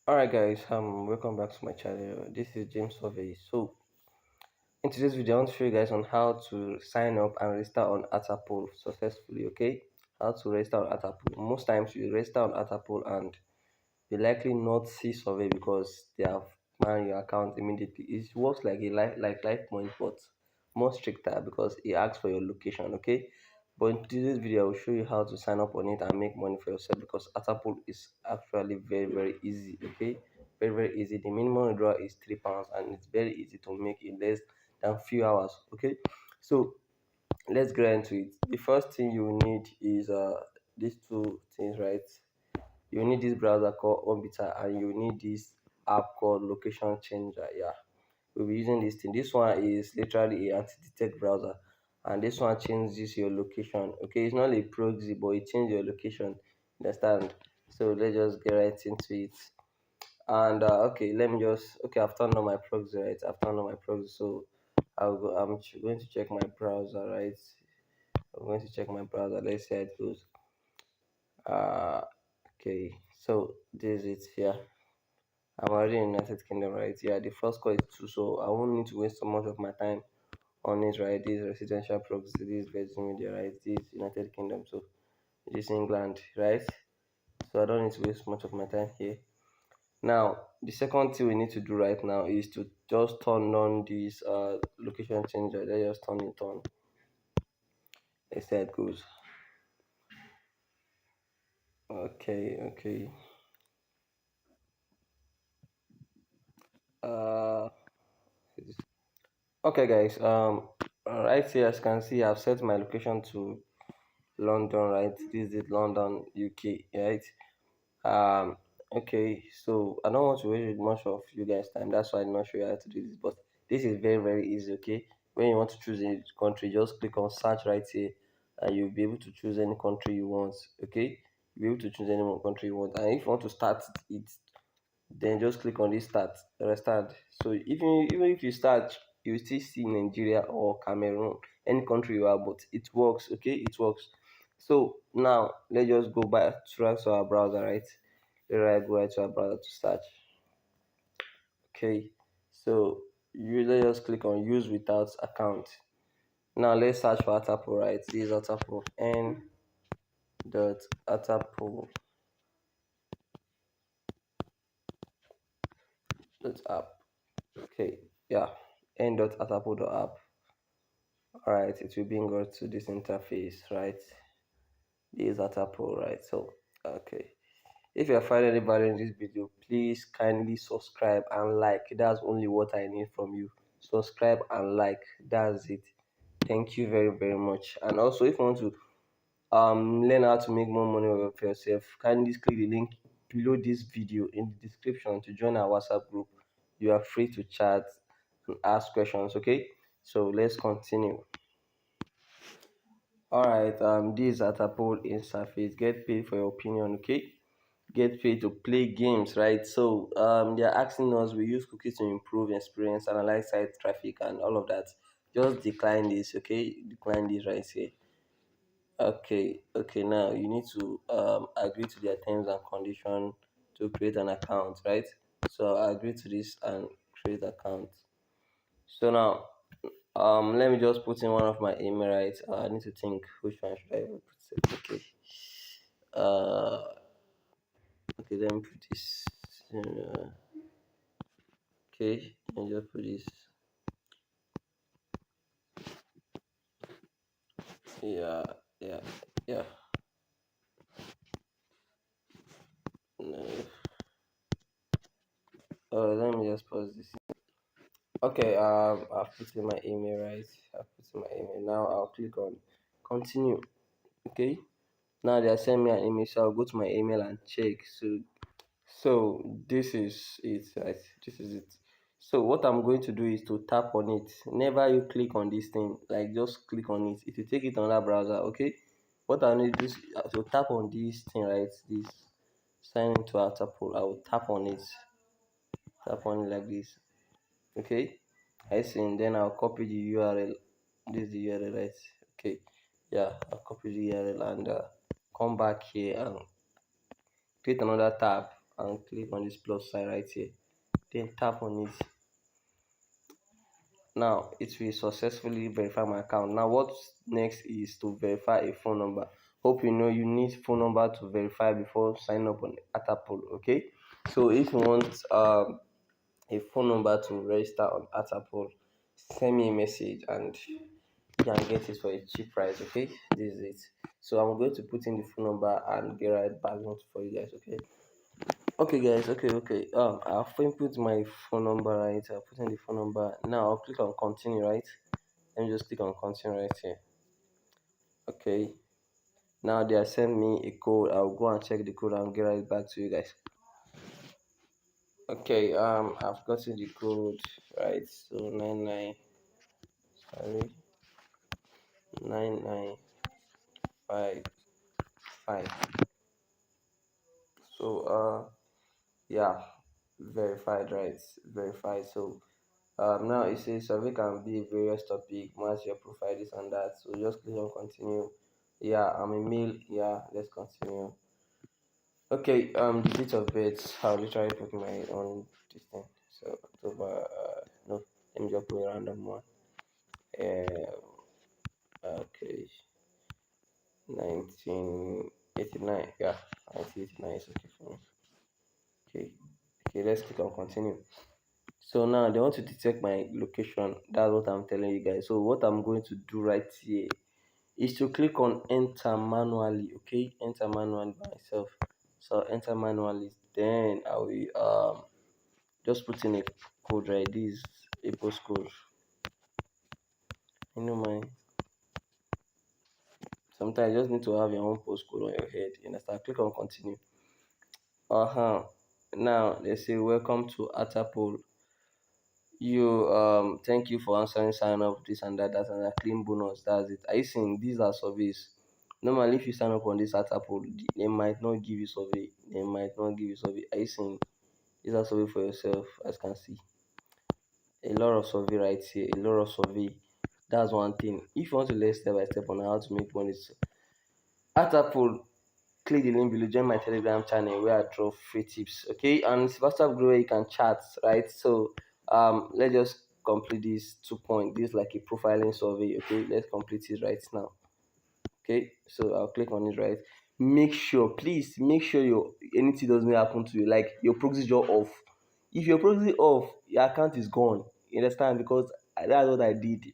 Alright guys, welcome back to my channel. This is James Survey. So in today's video I want to show you guys on how to sign up and register on AttaPoll successfully. Okay, how to register on AttaPoll. Most times you register on AttaPoll and you likely not see survey because they have banned your account immediately. It works like a life point, but more stricter because it asks for your location. Okay, but in today's video I will show you how to sign up on it and make money for yourself because AttaPoll is actually very easy. Okay, very easy. The minimum withdrawal is £3 and it's very easy to make in less than few hours. Okay, so let's get into it. The first thing you need is these two things, right? You need this browser called Orbiter and you need this app called Location Changer. Yeah, we'll be using this thing. This one is literally a anti-detect browser, and this one changes your location. Okay, it's not a proxy, but it changes your location. Understand? So let's just get right into it. And okay, let me just I've turned on my proxy, right? I've turned on my proxy, so going to check my browser, right? I'm going to check my browser. Let's see how it goes. Uh, okay, so this is it here. I'm already in United Kingdom, right? Yeah, the first call is two, so I won't need to waste so much of my time on it, right? This residential proxy, this Virgin Media, right? This United Kingdom, so this England, right? So I don't need to waste much of my time here. Now, the second thing we need to do right now is to just turn on this location changer. Let's just turn it on. Let's see how it goes. Okay. Uh, okay, guys. Right here, as you can see, I've set my location to London, right? This is London, UK, right? Um, okay, so I don't want to waste much of you guys' time. That's why I'm not sure how to do this, but this is very easy. Okay, when you want to choose a country, just click on search right here, and you'll be able to choose any country you want. Okay, you'll be able to choose any country you want, and if you want to start it, then just click on this restart. So even if you start, you still see Nigeria or Cameroon, any country you are, but it works. Okay, it works. So now let's just go back to our browser, right? Let's go right to our browser to search. Okay, so you let's just click on use without account. Now let's search for AttaPoll, right? This is AttaPoll. N.AttaPoll app. Okay, yeah, n.AttaPoll.app. Alright, it will bring us to this interface, right? This is AttaPoll, right? So okay, if you are finding any value in this video, please kindly subscribe and like. That's only what I need from you. Subscribe and like. That's it. Thank you very much. And also, if you want to learn how to make more money for yourself, kindly click the link below this video in the description to join our WhatsApp group. You are free to chat and ask questions. Okay, so let's continue. Alright, this AttaPoll interface. Get paid for your opinion. Okay, get paid to play games, right? So they're asking us, we use cookies to improve experience, analyze site traffic and all of that. Just decline this. Okay, decline this right here. Okay, now you need to agree to their terms and condition to create an account, right? So I agree to this and create account. So now let me just put in one of my email, right? I need to think which one should I even put. Okay, uh okay, let me put this. Okay, and just put this. Yeah, yeah, yeah. No. Let me just pause this. Okay, I've put in my email, right? I've put in my email. Now I'll click on continue. Okay. Now they are sending me an email, so I'll go to my email and check. So this is it, right? This is it. So what I'm going to do is to tap on it. Never you click on this thing, like just click on it. It will take it on that browser. Okay. What I need to do is to tap on this thing, right? This sign into AttaPoll. I will tap on it. Tap on it like this. Okay. I see. And then I'll copy the URL. This is the URL, right? Okay. Yeah, I'll copy the URL and come back here and create another tab and click on this plus sign right here, then tap on it. Now it will successfully verify my account. Now what next is to verify a phone number. Hope you know you need phone number to verify before signing up on AttaPoll. Okay, so if you want a phone number to register on AttaPoll, send me a message and you can get it for a cheap price. Okay, this is it. So I'm going to put in the phone number and get right back for you guys. Okay guys, okay. I've input my phone number, right? I'll put in the phone number. Now I'll click on continue, right? Let me just click on continue right here. Okay. Now they are sending me a code. I'll go and check the code and get right back to you guys. Okay, I've gotten the code, right? So 9955. So yeah, verified, right? Verified. So now it says survey can be a various topic, match your profile, this and that. So just click on continue. Yeah, I'm a male. Yeah, let's continue. Okay, the date of birth, I'll literally put my own this thing. So October, no, let me just put a random one. Okay, 1989. Yeah, 1989 is okay for me. Okay, let's click on continue. So now they want to detect my location. That's what I'm telling you guys. So what I'm going to do right here is to click on enter manually. Okay, enter manually by myself. So enter manually, then I will just put in a code, right? This is a postcode. You know my sometimes you just need to have your own postcode on your head. You understand? Click on continue. Now they say welcome to AttaPoll. You thank you for answering sign up this and that and a clean bonus. That's it. Are you seeing these are surveys? Normally if you sign up on this AttaPoll, they might not give you survey. They might not give you survey. Are you seeing these are survey for yourself, as you can see? A lot of survey right here, a lot of survey. That's one thing. If you want to learn step by step on how to make money AttaPoll, click the link below, join my Telegram channel where I drop free tips. Okay, and it's WhatsApp group where you can chat, right? So let's just complete this 2 point. This is like a profiling survey. Okay, let's complete it right now. Okay, so I'll click on it, right? Make sure, please make sure your anything doesn't happen to you, like your proxy is off. If your proxy off, your account is gone. You understand? Because that's what I did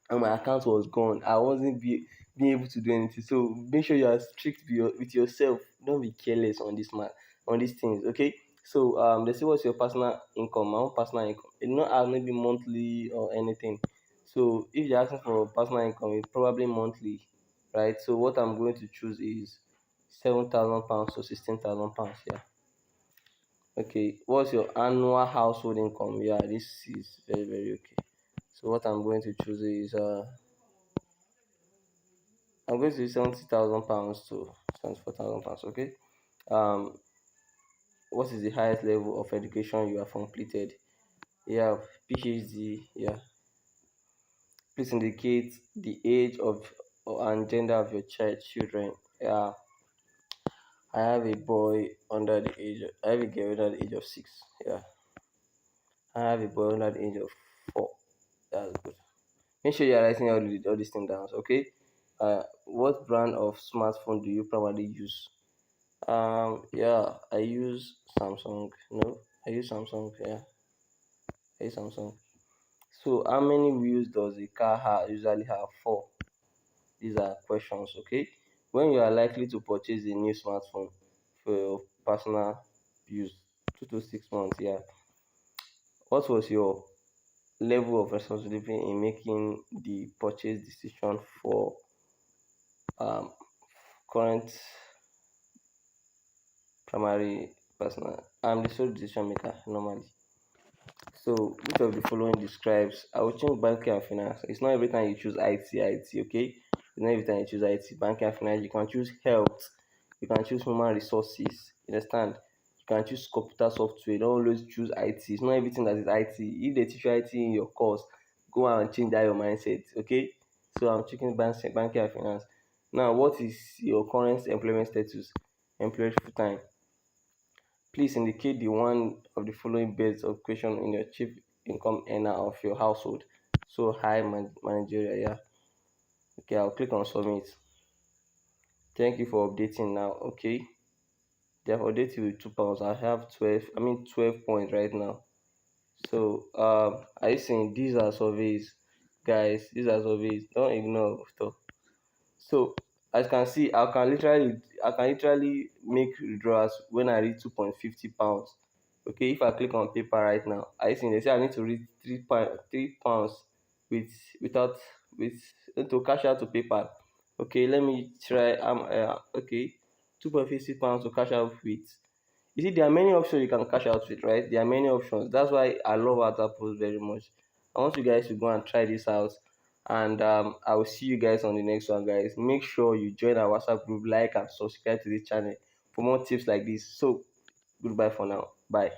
and my account was gone. I wasn't being able to do anything. So make sure you are strict with yourself. Don't be careless on this man on these things. Okay. So they say what's your personal income? My own personal income. It not have maybe monthly or anything. So if you're asking for personal income, it's probably monthly, right? So what I'm going to choose is £7,000 to £16,000. Yeah. Okay. What's your annual household income? Yeah, this is very okay. So what I'm going to choose is I'm going to use £70,000 to £74,000. Okay. Um, what is the highest level of education you have completed? Yeah, PhD. Yeah. Please indicate the age of and gender of your children. Yeah. I have a boy under the age. I have a girl under the age of 6. Yeah. I have a boy under the age of 4. That's good. Make sure you are writing all these things down. Okay. What brand of smartphone do you primarily use? Yeah, I use Samsung. No, I use Samsung. Yeah, I use Samsung. So, how many wheels does a car have? Usually have 4. These are questions. Okay. When you are likely to purchase a new smartphone for your personal use, 2 to 6 months. Yeah. What was your level of responsibility in making the purchase decision for um current primary personal? I'm the sole decision maker normally. So which of the following describes? I will change banking and finance. It's not every time you choose IT, okay? It's not every time you choose IT. Banking and finance, you can choose health, you can choose human resources, you understand? You can choose computer software. Don't always choose IT. It's not everything that is IT. If they teach you IT in your course, go and change that your mindset, okay? So I'm checking banking and finance. Now, what is your current employment status? Employed full time. Please indicate the one of the following bets of question in your chief income earner of your household. So high managerial, yeah. Okay, I'll click on submit. Thank you for updating now. Okay. They have updated with £2. I have 12 points right now. So are you saying these are surveys, guys? These are surveys. Don't ignore stuff. So as you can see, I can literally make withdrawals when I reach £2.50. Okay, if I click on paper right now, I see they say I need to reach £3 with without with to cash out to PayPal. Okay, let me try. Okay, £2.50 to cash out with. You see, there are many options you can cash out with, right? There are many options. That's why I love AttaPoll very much. I want you guys to go and try this out. And I will see you guys on the next one, guys. Make sure you join our WhatsApp group, like and subscribe to this channel for more tips like this. So, goodbye for now. Bye.